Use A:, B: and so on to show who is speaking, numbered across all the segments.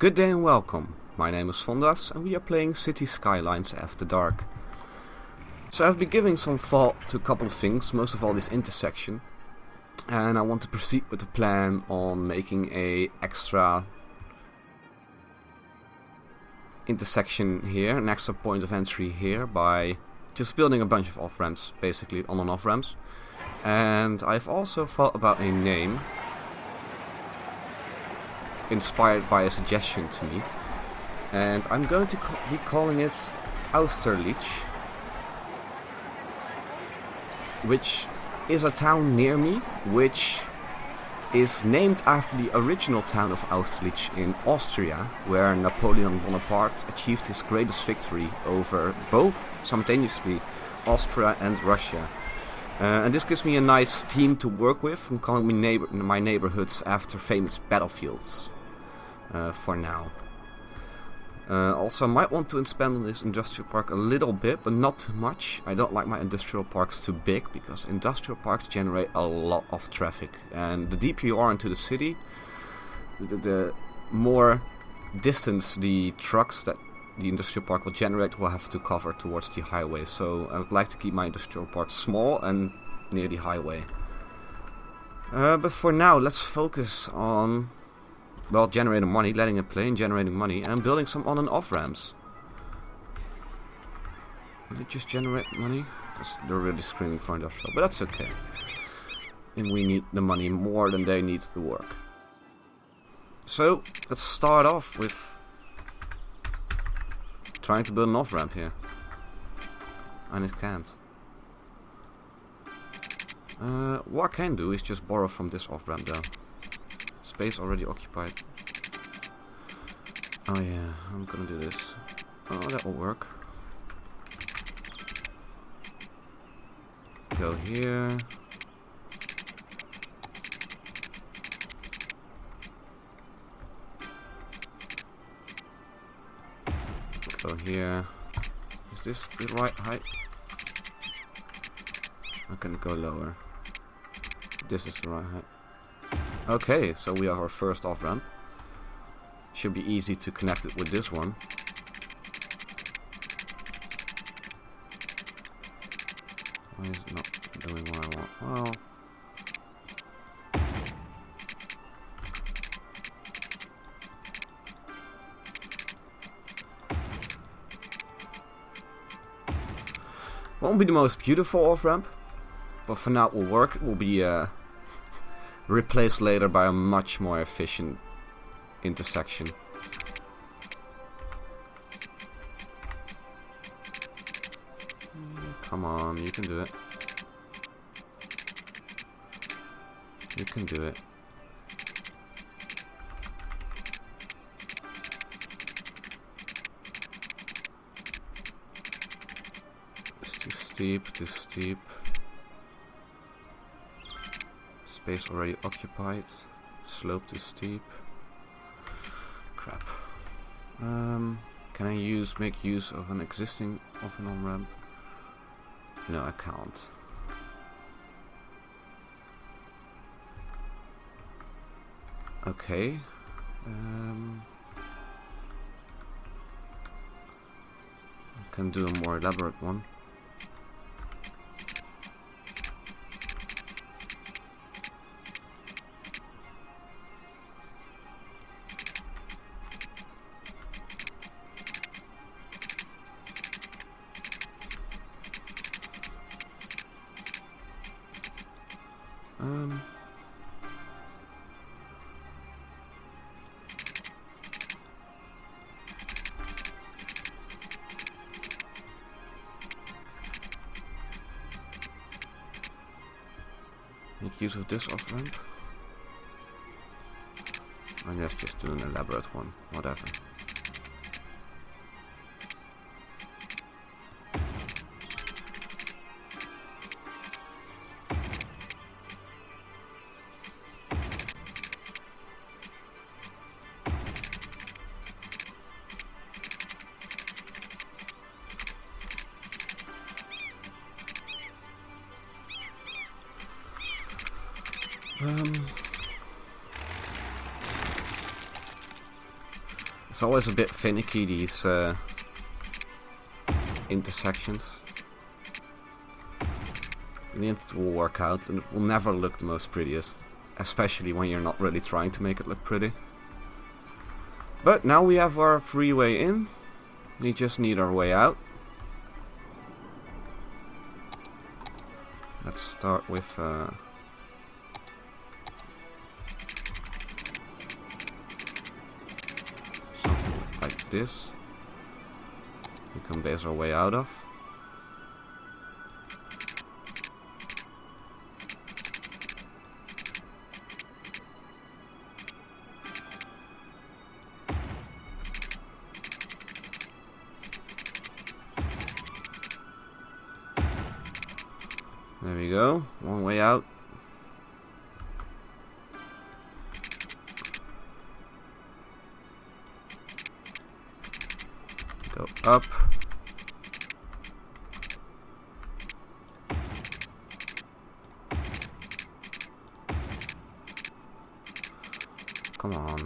A: Good day and welcome. My name is Fondas and we are playing City Skylines After Dark. So I've been giving some thought to a couple of things, most of all this intersection. And I want to proceed with the plan on making a extra intersection here, an extra point of entry here by just building a bunch of off-ramps, basically on and off-ramps. And I've also thought about a name inspired by a suggestion to me, and I'm going to be calling it Austerlitz, which is a town near me, which is named after the original town of Austerlitz in Austria, where Napoleon Bonaparte achieved his greatest victory over both simultaneously Austria and Russia. And this gives me a nice theme to work with. I'm calling my neighborhoods after famous battlefields for now. Also, I might want to expand on this industrial park a little bit, but not too much. I don't like my industrial parks too big, because industrial parks generate a lot of traffic. And the deeper you are into the city, the more distance the trucks that the industrial park will generate will have to cover towards the highway. So I would like to keep my industrial park small and near the highway. But for now, let's focus on, well, generating money, letting it play and generating money, and building some on and off ramps. Will it just generate money? Because they're really screaming for industrial, but that's okay. And we need the money more than they need the work. So let's start off with trying to build an off ramp here. And it can't. What I can do is just borrow from this off ramp though. Space already occupied. Oh yeah, I'm gonna do this. Oh, that will work. Go here. Go here. Is this the right height? I can go lower. This is the right height. Okay, so we have our first off-ramp. Should be easy to connect it with this one. Why is it not doing what I want? Well, won't be the most beautiful off-ramp, but for now it will work. It will be replaced later by a much more efficient intersection. Come on, you can do it. You can do it. It's too steep, too steep. Space already occupied. Slope too steep. Crap. Can I make use of an existing off and on ramp? No, I can't. Okay. I can do a more elaborate one. Make use of this off ramp. And let's just do an elaborate one, whatever. It's always a bit finicky, these intersections. In the end it will work out, and it will never look the most prettiest. Especially when you're not really trying to make it look pretty. But now we have our freeway in. We just need our way out. Let's start with something like this. We can base our way out of. There we go, one way out. Go up. Come on.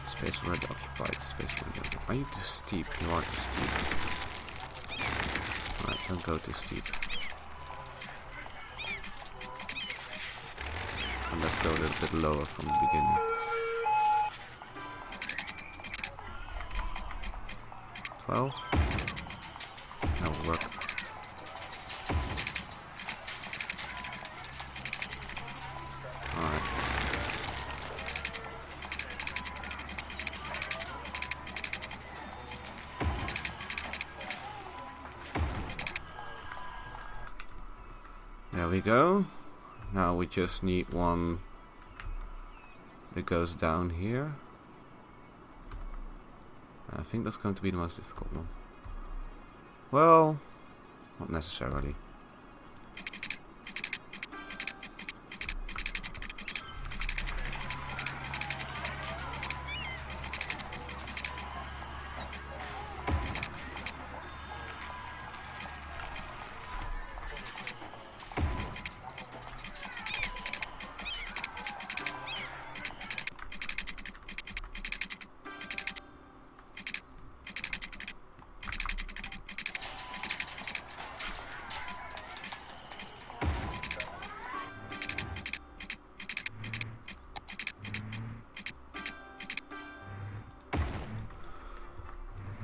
A: Space already occupied, space already occupied. Are you too steep? You are too steep. Alright, don't go too steep. And let's go a little bit lower from the beginning. $12. That will work. Alright. There we go. Now we just need one that goes down here. I think that's going to be the most difficult one. Well, not necessarily.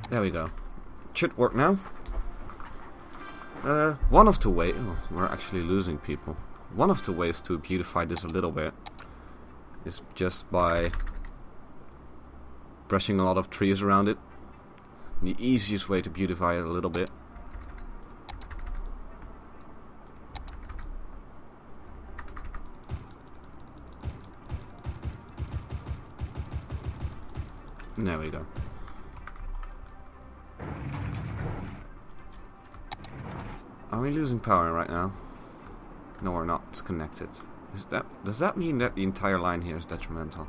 A: There we go. Should work now. One of the ways... Oh, we're actually losing people. One of the ways to beautify this a little bit is just by brushing a lot of trees around it. The easiest way to beautify it a little bit. There we go. Are we losing power right now? No, we're not. It's connected. Does that mean that the entire line here is detrimental?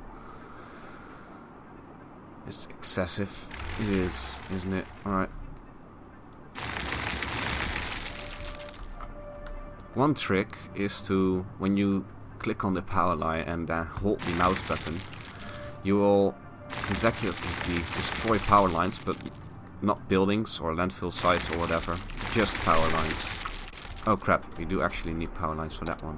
A: It's excessive. It is, isn't it? Alright. One trick is to, when you click on the power line and then hold the mouse button, you will consecutively destroy power lines, but not buildings or landfill sites or whatever, just power lines. Oh crap, we do actually need power lines for that one.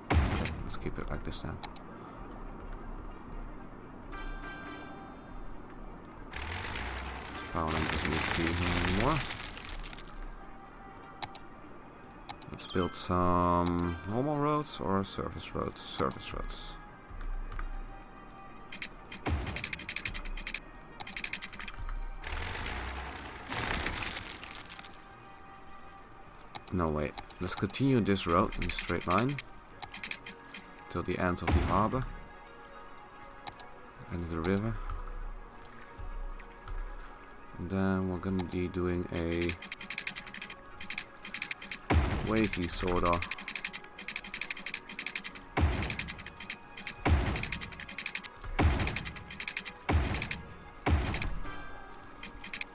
A: Okay, let's keep it like this then. Power line doesn't need to be here anymore. Let's build some normal roads or service roads. Service roads. No, wait. Let's continue this road in a straight line till the end of the harbor, end of the river. And then we're gonna be doing a wavy sort of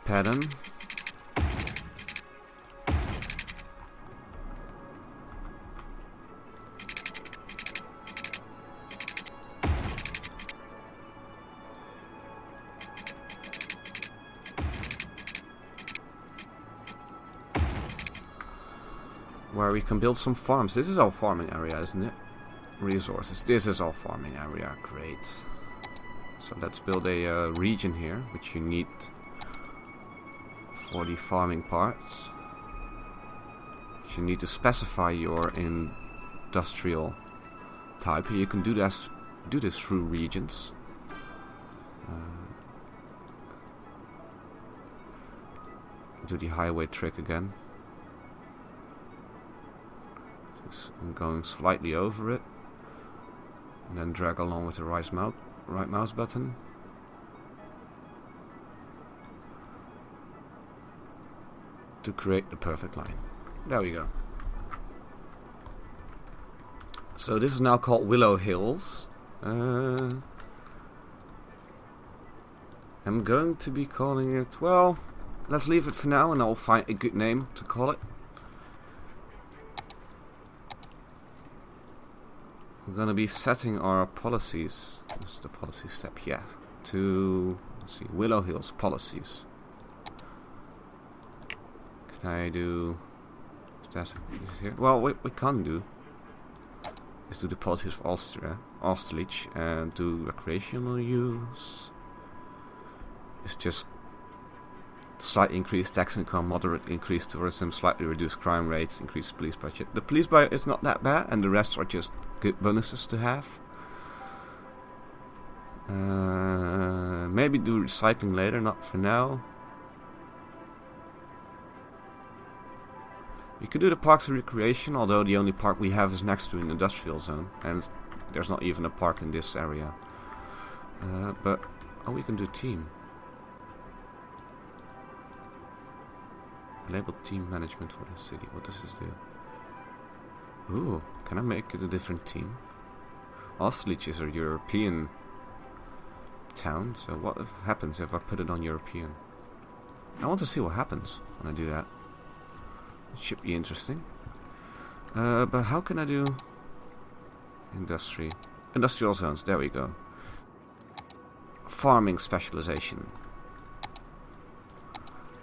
A: pattern. where we can build some farms. This is our farming area, isn't it? Resources. This is our farming area. Great. So let's build a region here, which you need for the farming parts. You need to specify your industrial type. You can do this through regions. Do the highway trick again. Just I'm going slightly over it, and then drag along with the right mouse button. To create the perfect line. There we go. So this is now called Willow Hills. I'm going to be calling it, well, let's leave it for now and I'll find a good name to call it. We're going to be setting our policies. This is the policy step, yeah. To, let's see, Willow Hills policies. Can I do... Is that here? Well, what we can do is do the policies of Austerlitz and do recreational use. It's just slightly increased tax income, moderate increased tourism, slightly reduced crime rates, increased police budget. The police budget is not that bad, and the rest are just good bonuses to have. Maybe do recycling later, not for now. We could do the parks and recreation, although the only park we have is next to an industrial zone, and there's not even a park in this area. But we can do team. Label team management for the city. What does this do? Ooh, can I make it a different team? Austerlitz is a European town, so what happens if I put it on European? I want to see what happens when I do that. It should be interesting. But how can I do industrial zones? There we go. Farming specialization.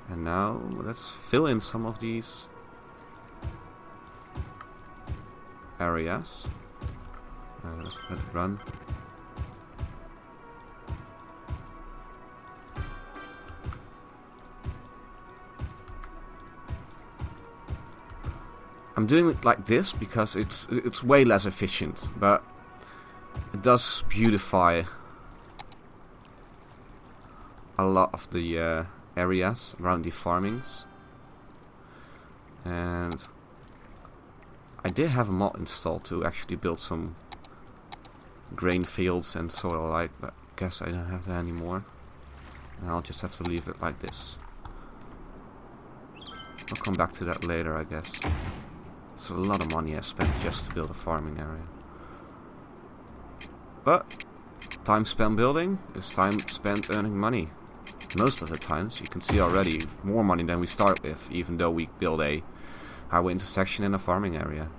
A: And now let's fill in some of these areas. Let's let it run. I'm doing it like this because it's way less efficient, but it does beautify a lot of the areas around the farmings. And I did have a mod installed to actually build some grain fields and soil like, but I guess I don't have that anymore. And I'll just have to leave it like this. I'll come back to that later, I guess. It's a lot of money I spent just to build a farming area. But time spent building is time spent earning money. Most of the times, you can see already more money than we start with, even though we build a highway intersection in a farming area.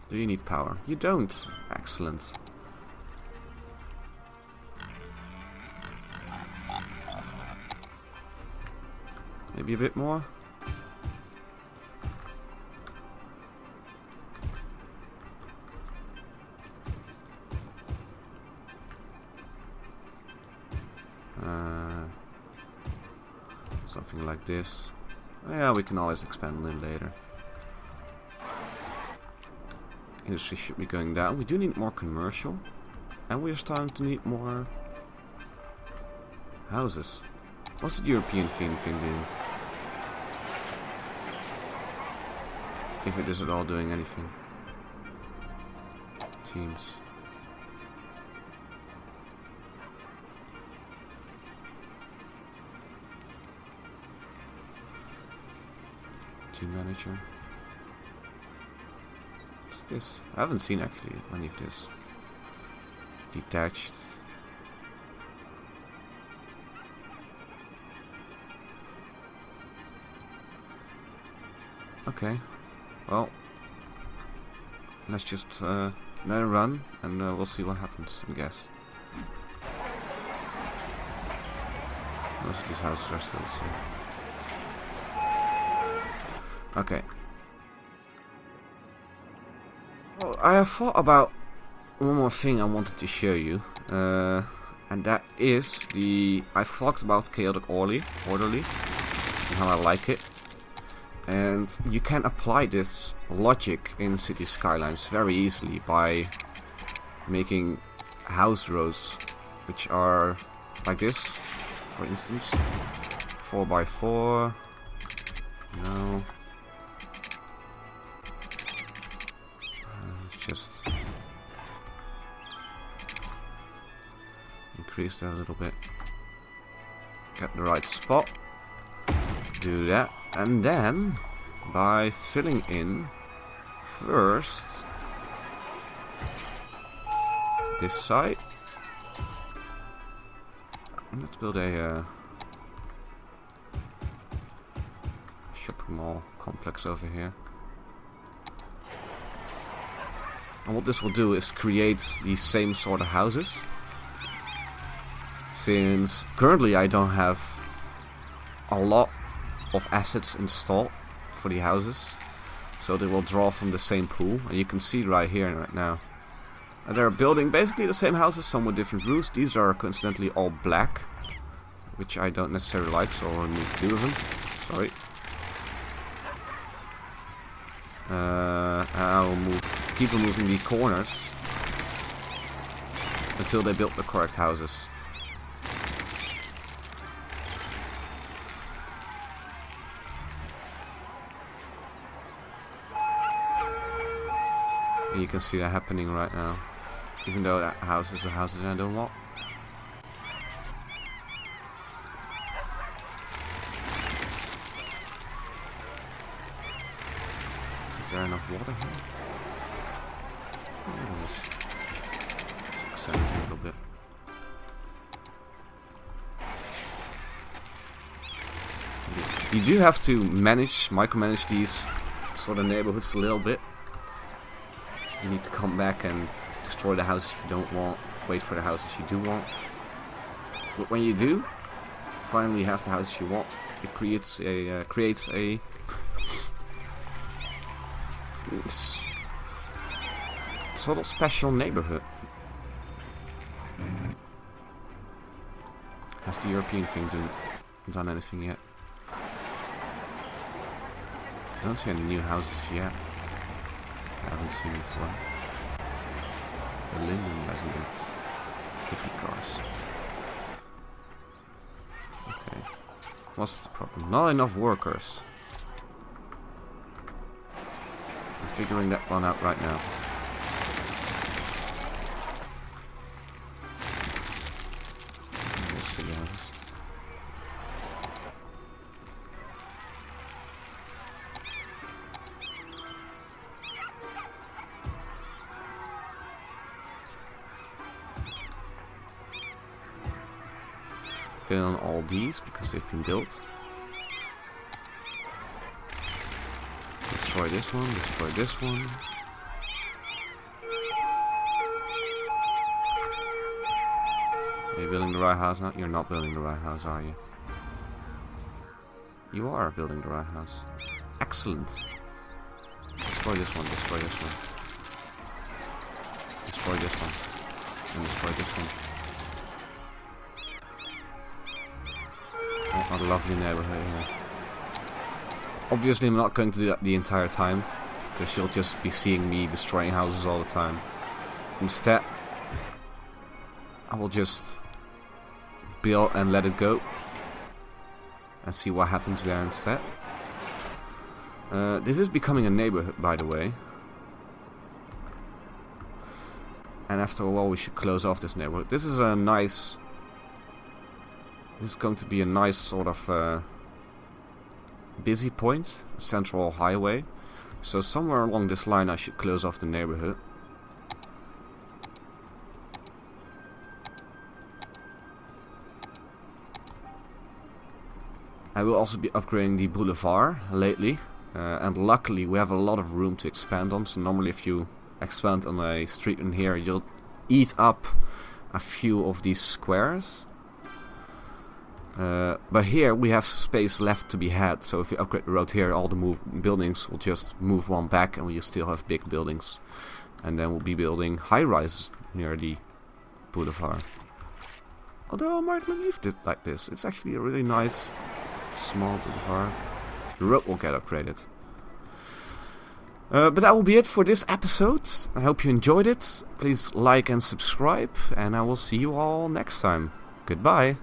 A: Do you need power? You don't. Excellent. Maybe a bit more. Something like this. Yeah, we can always expand a little later. Industry should be going down. We do need more commercial. And we're starting to need more houses. What's the European thing doing? If it is at all doing anything. Teams. Team manager. What's this? I haven't seen actually any of this. Detached. Okay. Well, let's just let it run and we'll see what happens, I guess. Most of these houses are still the same. Okay. Well, I have thought about one more thing I wanted to show you. And that is I've talked about chaotic orderly, and how I like it. And you can apply this logic in City Skylines very easily by making house rows, which are like this, for instance. 4x4. No. Let's just increase that a little bit. Get the right spot. Do that. And then, by filling in first this side, let's build a shopping mall complex over here. And what this will do is create these same sort of houses. Since currently I don't have a lot of assets installed for the houses, so they will draw from the same pool, and you can see right here and right now. And they're building basically the same houses, some with different roofs. These are coincidentally all black, which I don't necessarily like, so I'll remove 2 of them. Sorry. I'll keep removing the corners until they build the correct houses. And you can see that happening right now, even though that house is a house that I don't want. Is there enough water here? Oh, let's extend it a little bit. You do have to micromanage these sort of neighborhoods a little bit. You need to come back and destroy the houses you don't want, wait for the houses you do want. But when you do finally have the houses you want, it creates a sort of special neighborhood. Has the European thing done anything yet? I don't see any new houses yet. I haven't seen this one. The Linden residents. Hippie cars. Okay. What's the problem? Not enough workers. I'm figuring that one out right now. Let's see the houses. Fill in all these because they've been built. Destroy this one, destroy this one. Are you building the right house now? You're not building the right house, are you? You are building the right house. Excellent. Destroy this one, destroy this one. Destroy this one. And destroy this one. What a lovely neighborhood here. Obviously I'm not going to do that the entire time, because you'll just be seeing me destroying houses all the time. Instead, I will just build and let it go, and see what happens there instead. This is becoming a neighborhood, by the way. And after a while we should close off this neighborhood. This is a nice... This is going to be a nice sort of busy point, a central highway. So somewhere along this line I should close off the neighborhood. I will also be upgrading the boulevard lately. And luckily we have a lot of room to expand on. So normally if you expand on a street in here, you'll eat up a few of these squares. But here we have space left to be had, so if we upgrade the road here, all the buildings will just move one back and we'll still have big buildings. And then we'll be building high-rises near the boulevard. Although I might leave it like this. It's actually a really nice, small boulevard. The road will get upgraded. But that will be it for this episode. I hope you enjoyed it. Please like and subscribe, and I will see you all next time. Goodbye.